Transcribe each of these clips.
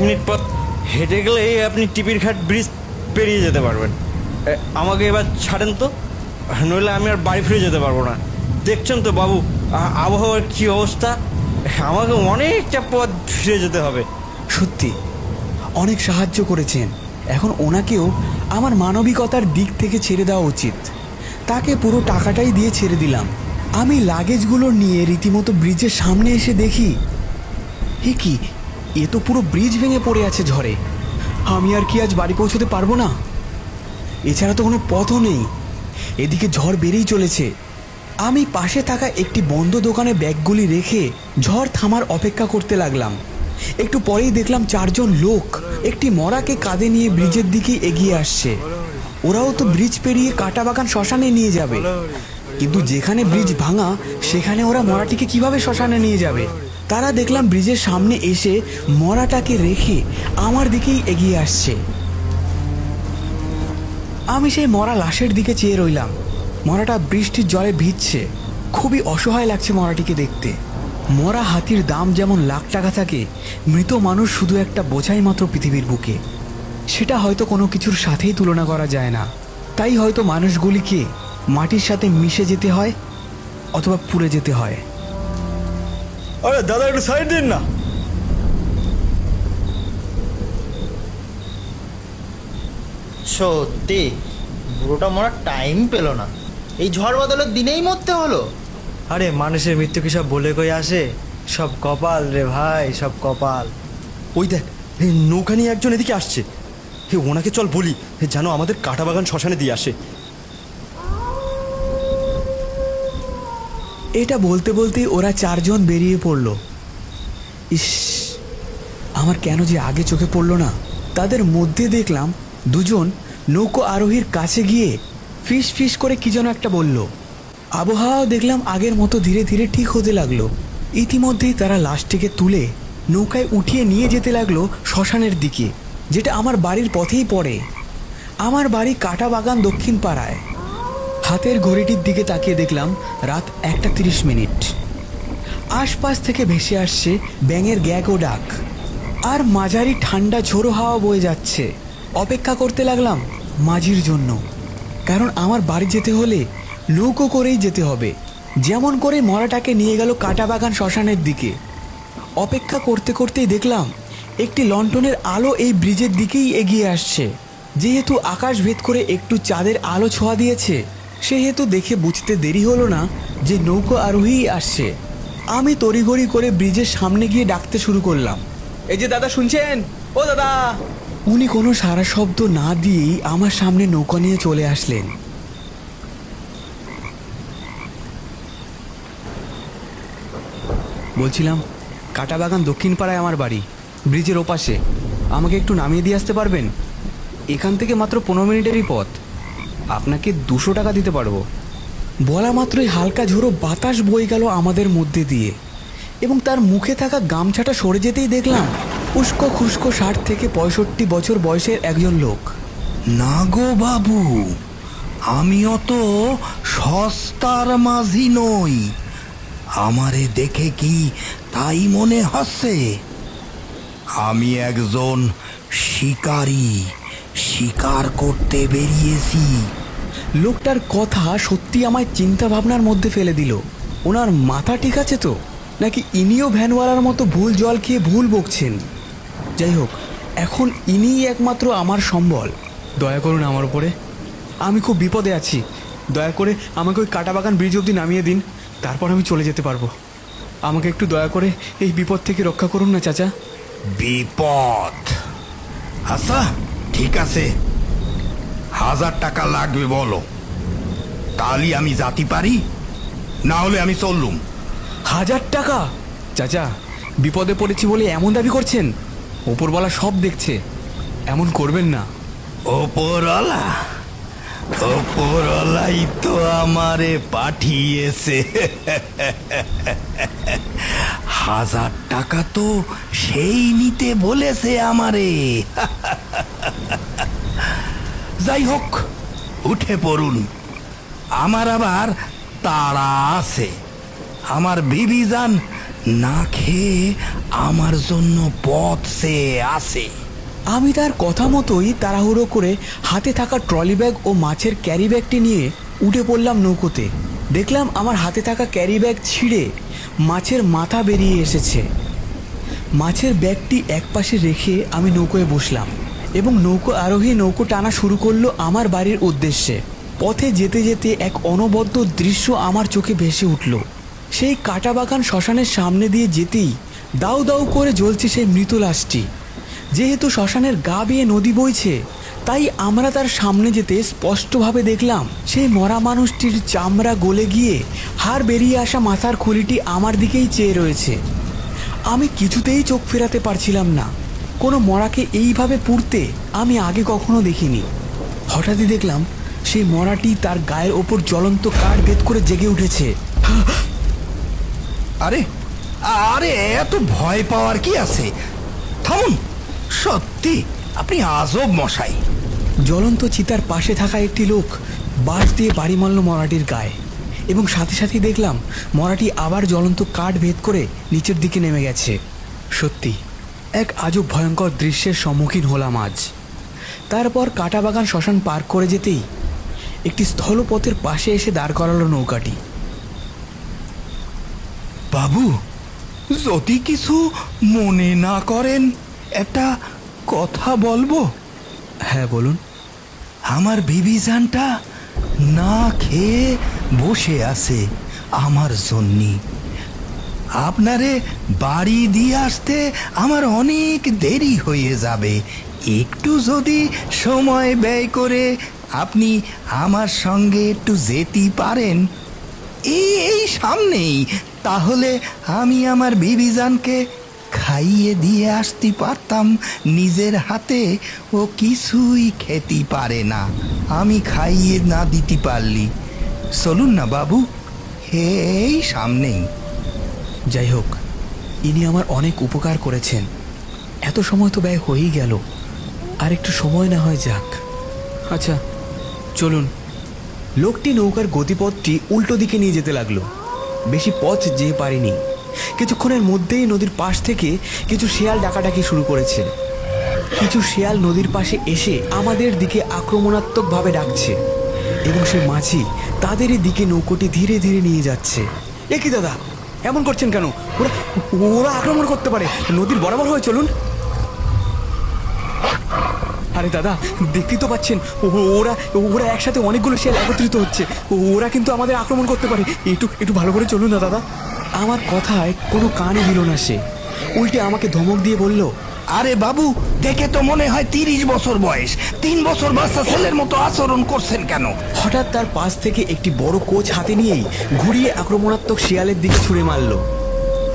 Minute পথ হেঁটে গেলেই আপনি টিপির ঘাট ব্রিজ পেরিয়ে যেতে পারবেন। আমাকে এবার ছাড়েন তো, নইলে আমি আর বাড়ি ফিরে যেতে পারবো না। দেখছেন তো বাবু আবহাওয়ার কী অবস্থা, আমাকে অনেকটা পথ ফিরে যেতে হবে। সত্যি অনেক সাহায্য করেছেন, এখন ওনাকেও আমার মানবিকতার দিক থেকে ছেড়ে দেওয়া উচিত। তাকে পুরো টাকাটাই দিয়ে ছেড়ে দিলাম। আমি লাগেজগুলো নিয়ে রীতিমতো ব্রিজের সামনে এসে দেখি, এ কি, এ তো পুরো ব্রিজ ভেঙে পড়ে আছে ঝড়ে। আমি আর কি আজ বাড়ি পৌঁছতে পারবো না? এছাড়া তো কোনো পথও নেই, এদিকে ঝড় বেড়েই চলেছে। আমি পাশে থাকা একটি বন্ধ দোকানে ব্যাগগুলি রেখে ঝড় থামার অপেক্ষা করতে লাগলাম। একটু পরেই দেখলাম 4 জন লোক একটি মরাকে কাঁধে নিয়ে ব্রিজের দিকে এগিয়ে আসছে। ওরাও তো ব্রিজ পেরিয়ে কাঁটাবাগান শ্মশানে নিয়ে যাবে, কিন্তু যেখানে ব্রিজ ভাঙা সেখানে ওরা মরাটিকে কিভাবে শ্মশানে নিয়ে যাবে? তারা দেখলাম ব্রিজের সামনে এসে মরাটাকে রেখে আমার দিকেই এগিয়ে আসছে। আমি সেই মরা লাশের দিকে চেয়ে রইলাম। মরাটা বৃষ্টির জলে ভিজছে, খুবই অসহায় লাগছে মরাটিকে দেখতে। মরা হাতির দাম যেমন লাখ টাকা থাকে, মৃত মানুষ শুধু একটা বোঝাই মাত্র পৃথিবীর বুকে। সেটা হয়তো কোনো কিছুর সাথেই তুলনা করা যায় না। তাই হয়তো মানুষগুলিকে মাটির সাথে মিশে যেতে হয় অথবা পুড়ে যেতে হয়। আরে দাদা, একটু সাইড দিন না। সত্যি বুড়োটা মরার টাইম পেল না, এই ঝড় বদলের দিনেই মরতে হলো। আরে মানুষের মৃত্যু কি সব বলে কই আসে? সব কপাল রে ভাই, সব কপাল। ওই দেখ, এই নৌকা নিয়ে একজন এদিকে আসছে। ওনাকে চল বলি যেন আমাদের কাঁটাবাগান শ্মশানে দিয়ে আসে। এটা বলতে বলতেই ওরা 4 জন বেরিয়ে পড়ল। ইস, আমার কেন যে আগে চোখে পড়লো না। তাদের মধ্যে দেখলাম 2 জন নৌকো আরোহীর কাছে গিয়ে ফিস ফিস করে কি যেন একটা বলল। আবহাওয়াও দেখলাম আগের মতো ধীরে ধীরে ঠিক হতে লাগলো। ইতিমধ্যেই তারা লাশটিকে তুলে নৌকায় উঠিয়ে নিয়ে যেতে লাগলো শ্মশানের দিকে, যেটা আমার বাড়ির পথেই পড়ে। আমার বাড়ি কাঁটাবাগান দক্ষিণ পাড়ায়। হাতের ঘড়িটির দিকে তাকিয়ে দেখলাম রাত 1:30। আশপাশ থেকে ভেসে আসছে ব্যাঙের গ্যাগ ও ডাক, আর মাঝারি ঠান্ডা ঝোড়ো হাওয়া বয়ে যাচ্ছে। অপেক্ষা করতে লাগলাম মাঝির জন্য, কারণ আমার বাড়ি যেতে হলে নৌকো করেই যেতে হবে, যেমন করে মরাটাকে নিয়ে গেল কাঁটাবাগান শ্মশানের দিকে। অপেক্ষা করতে করতেই দেখলাম একটি লণ্ঠনের আলো এই ব্রিজের দিকেই এগিয়ে আসছে। যেহেতু আকাশ ভেদ করে একটু চাঁদের আলো ছোঁয়া দিয়েছে, সেহেতু দেখে বুঝতে দেরি হলো না যে নৌকো আরোহীই আসছে। আমি তড়িঘড়ি করে ব্রিজের সামনে গিয়ে ডাকতে শুরু করলাম, এই যে দাদা, শুনছেন? ও দাদা! উনি কোনো সারা শব্দ না দিয়েই আমার সামনে নৌকা নিয়ে চলে আসলেন। বলছিলাম, কাঁটাবাগান দক্ষিণ পাড়ায় আমার বাড়ি, ব্রিজের ওপাশে। আমাকে একটু নামিয়ে দিয়ে আসতে পারবেন? এখান থেকে মাত্র 15 মিনিটেরই পথ। আপনাকে 200 টাকা দিতে পারবো। বলা মাত্রই হালকা ঝোড়ো বাতাস বয়ে গেল আমাদের মধ্যে দিয়ে, এবং তার মুখে থাকা গামছাটা সরে যেতেই দেখলাম উস্কো খুস্কো 60 থেকে 65 বছর বয়সের একজন লোক। না গো বাবু, আমি অত সস্তার মাঝি নই। আমারে দেখে কি তাই মনে হচ্ছে? আমি একজন শিকারী, শিকার করতে বেরিয়েছি। লোকটার কথা সত্যি আমায় চিন্তা ভাবনার মধ্যে ফেলে দিল। ওনার মাথা ঠিক আছে তো, নাকি ইনিও ভ্যানওয়ালার মতো ভুল জল খেয়ে ভুল বকছেন? যাই হোক, এখন ইনিই একমাত্র আমার সম্বল। দয়া করুন আমার উপরে, আমি খুব বিপদে আছি। দয়া করে আমাকে ওই কাঁটাবাগান ব্রিজ অবধি নামিয়ে দিন, তারপর আমি চলে যেতে পারবো। আমাকে একটু দয়া করে এই বিপদ থেকে রক্ষা করুন না চাচা। বিপদ? আচ্ছা ঠিক আছে, 1000 টাকা লাগবে বলো, তাহলে আমি যাতে পারি, না হলে আমি চললুম। 1000 টাকা? চাচা, বিপদে পড়েছি বলে এমন দাবি করছেন? ওপরওয়ালা সব দেখছে, এমন করবেন না। ওপরওয়ালা? ওপরওয়ালাই তো আমারে পাঠিয়েছে। 1000 টাকা তো সেই নিতে বলেছে আমারে। যাই হোক, উঠে পড়ুন, আমার আবার তাড়া আছে। আমার বিবি যান না খেয়ে আমার জন্য পথ চেয়ে আসে। আমি তার কথা মতোই তাড়াহুড়ো করে হাতে থাকা ট্রলি ব্যাগ ও মাছের ক্যারি ব্যাগটি নিয়ে উঠে পড়লাম নৌকোতে। দেখলাম আমার হাতে থাকা ক্যারি ব্যাগ ছিঁড়ে মাছের মাথা বেরিয়ে এসেছে। মাছের ব্যাগটি একপাশে রেখে আমি নৌকোয় বসলাম এবং নৌকো আরোহী নৌকো টানা শুরু করলো আমার বাড়ির উদ্দেশ্যে। পথে যেতে যেতে এক অনবদ্য দৃশ্য আমার চোখে ভেসে উঠল। সেই কাঁটাবাগান শ্মশানের সামনে দিয়ে যেতেই দাউ দাউ করে জ্বলছে সেই মৃত লাশটি। যেহেতু শ্মশানের গা বেয়ে নদী বইছে, তাই আমরা তার সামনে যেতে স্পষ্টভাবে দেখলাম সেই মরা মানুষটির চামড়া গলে গিয়ে হাড় বেরিয়ে আসা মাথার খুলিটি আমার দিকেই চেয়ে রয়েছে। আমি কিছুতেই চোখ ফেরাতে পারছিলাম না। কোনো মরাকে এইভাবে পুড়তে আমি আগে কখনো দেখিনি। হঠাৎই দেখলাম সেই মরাটি তার গায়ের ওপর জ্বলন্ত কাঠ ভেদ করে জেগে উঠেছে। আরে আরে এত ভয় পাওয়ার কি আছে? থামুন, সত্যি আপনি আজব মশাই। জ্বলন্ত চিতার পাশে থাকা একটি লোক বাঁশ দিয়ে বাড়ি মারল মরাটির গায়ে এবং সাথে সাথেই দেখলাম মরাটি আবার জ্বলন্ত কাঠ ভেদ করে নিচের দিকে নেমে গেছে। সত্যি এক আজব ভয়ঙ্কর দৃশ্যের সম্মুখীন হলাম আজ। তারপর কাঁটাবাগান শ্মশান পার করে যেতেই একটি স্থলপথের পাশে এসে দাঁড় করালো নৌকাটি। বাবু, যদি কিছু মনে না করেন একটা কথা বলবো? হ্যাঁ বলুন। আমার বিবিজানটা না খেয়ে বসে আছে আমার জন্যে। আপনারে বাড়ি দিয়ে আসতে আমার অনেক দেরি হয়ে যাবে। একটু যদি সময় ব্যয় করে আপনি আমার সঙ্গে একটু যেতে পারেন এই সামনেই, তাহলে আমি আমার বিবিজানকে খাইয়ে দিয়ে আসতে পারতাম নিজের হাতে। ও কিছুই খেতে পারে না, আমি খাইয়ে না দিতে পারলি। চলুন না বাবু, এই সামনেই। যাই হোক, ইনি আমার অনেক উপকার করেছেন। এত সময় তো ব্যয় হয়েই গেল, আর একটু সময় না হয় যাক। আচ্ছা চলুন। লোকটি নৌকার গতিপথটি উল্টো দিকে নিয়ে যেতে লাগলো। বেশি পথ যেতে পারিনি। কিছুক্ষণের মধ্যেই নদীর পাশ থেকে কিছু শেয়াল ডাকাডাকি শুরু করেছে। কিছু শেয়াল নদীর পাশে এসে আমাদের দিকে আক্রমণাত্মকভাবে ডাকছে এবং সে মাঝি তাদেরই দিকে নৌকোটি ধীরে ধীরে নিয়ে যাচ্ছে। এ কি দাদা, এমন করছেন কেন? ওরা ওরা আক্রমণ করতে পারে, নদীর বরাবর হয়ে চলুন। আরে দাদা, দেখতেই তো পাচ্ছেন ওরা ওরা একসাথে অনেকগুলো শেয়াল একত্রিত হচ্ছে। ওরা কিন্তু আমাদের আক্রমণ করতে পারে। একটু ভালো করে চলুন না দাদা। আমার কথায় কোনো কানে দিল না সে, উল্টে আমাকে ধমক দিয়ে বলল, আরে বাবু, দেখে তো মনে হয় 30 বছর বয়স। 3 বছর বাচ্চা ছেলের মতো আচরণ করছেন কেন? হঠাৎ তার পাশ থেকে একটি বড় কোচ হাতে নিয়েই ঘুরিয়ে আক্রমণাত্মক শিয়ালের দিকে ছুঁড়ে মারল।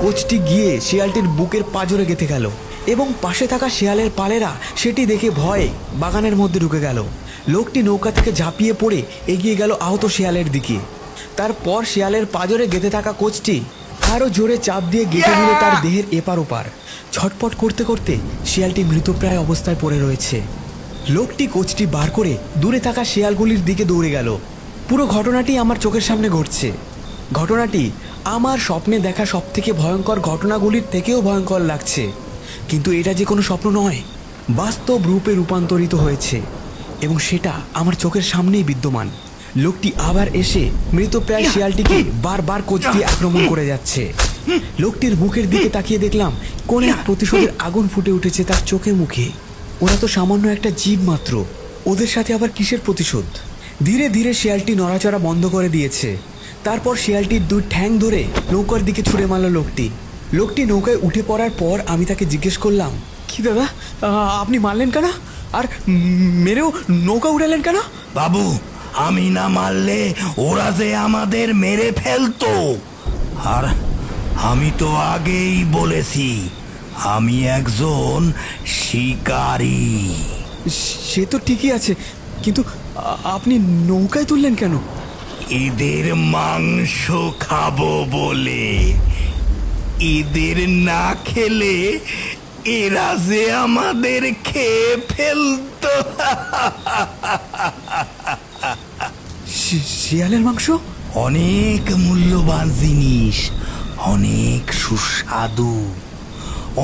কোচটি গিয়ে শিয়ালটির বুকের পাঁজরে গেঁথে গেল এবং পাশে থাকা শিয়ালের পালেরা সেটি দেখে ভয়ে বাগানের মধ্যে ঢুকে গেল। লোকটি নৌকা থেকে ঝাঁপিয়ে পড়ে এগিয়ে গেল আহত শিয়ালের দিকে। তারপর শিয়ালের পাঁজরে গেঁথে থাকা কোচটি আরও জোরে চাপ দিয়ে গেঁথে দিল তার দেহের এপার ওপার। ছটপট করতে করতে শিয়ালটি মৃতপ্রায় অবস্থায় পড়ে রয়েছে। লোকটি কোচটি বার করে দূরে থাকা শিয়ালগুলির দিকে দৌড়ে গেল। পুরো ঘটনাটি আমার চোখের সামনে ঘটছে। ঘটনাটি আমার স্বপ্নে দেখা সবথেকে ভয়ঙ্কর ঘটনাগুলির থেকেও ভয়ঙ্কর লাগছে। কিন্তু এটা যে কোনো স্বপ্ন নয়, বাস্তব রূপে রূপান্তরিত হয়েছে এবং সেটা আমার চোখের সামনেই বিদ্যমান। লোকটি আবার এসে মৃতপ্রায় শিয়ালটিকে বারবার কোচ দিয়ে আক্রমণ করে যাচ্ছে। লোকটির মুখের দিকে তাকিয়ে দেখলাম কোন এক প্রতিশোধের আগুন ফুটে উঠেছে তার চোখে মুখে। ওরা তো সামান্য একটা জীব মাত্র, ওদের সাথে আবার কিসের প্রতিশোধ? ধীরে ধীরে শিয়ালটি নড়াচড়া বন্ধ করে দিয়েছে। তারপর শিয়ালটির 2 ঠ্যাং ধরে নৌকার দিকে ছুঁড়ে মারল লোকটি। লোকটি নৌকায় উঠে পড়ার পর আমি তাকে জিজ্ঞেস করলাম, কি দাদা, আপনি মারলেন কেন? আর মেরেও নৌকা উড়ালেন কেন? বাবু, আমি না মারলে ওরা যে আমাদের মেরে ফেলতো। আর আমি তো আগেই বলেছি আমি একজন শিকারী। সে তো ঠিকই আছে, কিন্তু আপনি নৌকায় তুললেন কেন? এদের মাংস খাবো বলে। এদের না খেলে এরা যে আমাদের খেয়ে ফেলতো। শিয়ালের মাংস? অনেক মূল্যবান জিনিস, অনেক সুস্বাদু,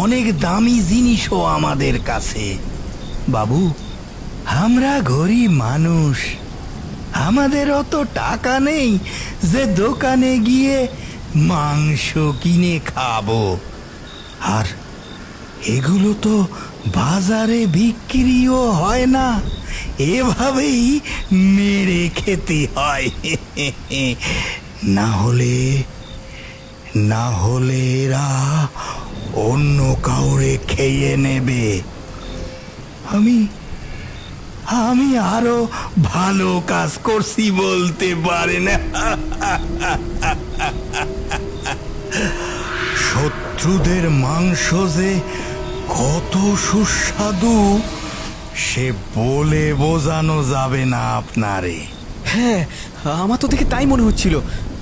অনেক দামি জিনিসও আমাদের কাছে। বাবু, আমরা গরিব মানুষ, আমাদের অত টাকা নেই যে দোকানে গিয়ে মাংস কিনে খাবো। আর এগুলো তো বাজারে বিক্রিও হয় না, এভাবেই মেরে খেতে হয়। না হলে এরা অন্য কাউরে খেয়ে নেবে। আমি আরো ভালো কাজ করছি বলতে পারে না। শত্রুদের মাংস যে কত সুস্বাদু সে বলে বোঝানো যাবে না আপনারে। হ্যাঁ, আমার তো দেখে তাই মনে হচ্ছিল।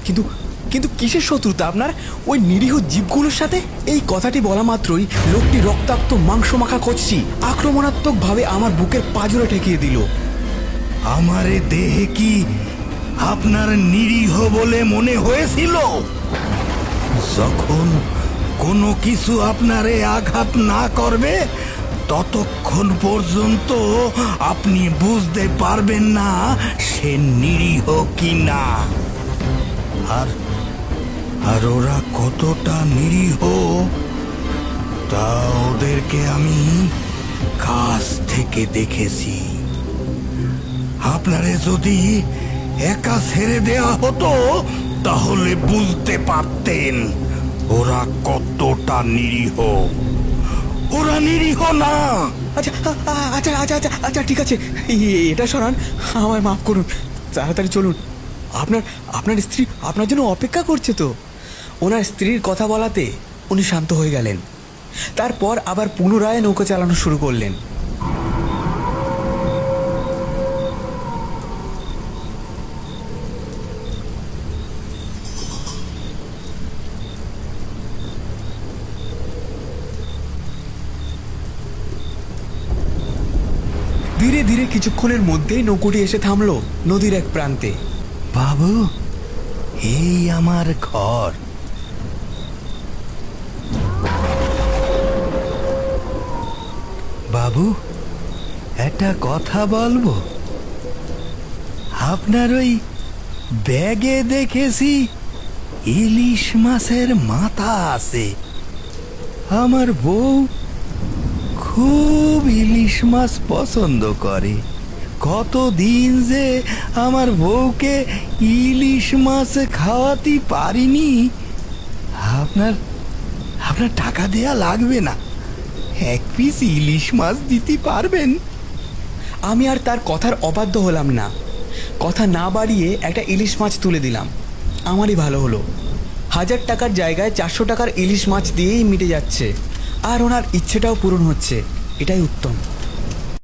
কিন্তু কিন্তু কিসের শত্রুতা আপনার ওই নিরীহ জীবগুলোর সাথে? এই কথাটি বলা মাত্রই লোকটি রক্তাক্ত মাংস মাখা কচি আক্রমণাত্মক ভাবে আমার বুকের পাঁজরে ঠেকিয়ে দিল। আমারে দেহে কি আপনার নিরীহ বলে মনে হয়েছিল? যখন কোনো কিছু আপনারে আঘাত না করবে ততক্ষণ পর্যন্ত আপনি বুঝতে পারবেন না সে নিরীহ কি না। আর ওরা কতটা নিরীহ তা ওদেরকে আমি কাছ থেকে দেখেছি। আপনারে যদি একা ছেড়ে দেয়া হতো তাহলে বুঝতে পারতেন ওরা কতটা নিরীহ। ওরা নিরীহ না। আচ্ছা আচ্ছা আচ্ছা আচ্ছা আচ্ছা ঠিক আছে, এটা সরান, আমায় মাফ করুন, তাড়াতাড়ি চলুন। আপনার স্ত্রী আপনার জন্য অপেক্ষা করছে তো। ওনার স্ত্রীর কথা বলাতে উনি শান্ত হয়ে গেলেন। তারপর আবার পুনরায় নৌকা চালানো শুরু করলেন। ধীরে ধীরে কিছুক্ষণের মধ্যেই নৌকোটি এসে থামলো নদীর এক প্রান্তে। বাবু, এই আমার ঘর। বাবু, একটা কথা বলবো? আপনার ওই ব্যাগে দেখেছি ইলিশ মাছের মাথা আছে। আমার বউ খুব ইলিশ মাছ পছন্দ করে। কতদিন যে আমার বউকে ইলিশ মাছ খাওয়াতে পারিনি। আপনার টাকা দেয়া লাগবে না, এক পিস ইলিশ মাছ দিতে পারবেন? আমি আর তার কথার অবাধ্য হলাম না। কথা না বাড়িয়ে একটা ইলিশ মাছ তুলে দিলাম। আমারই ভালো হলো, 1000 টাকার জায়গায় 400 টাকার ইলিশ মাছ দিয়েই মিটে যাচ্ছে, আর ওনার ইচ্ছেটাও পূরণ হচ্ছে। এটাই উত্তম।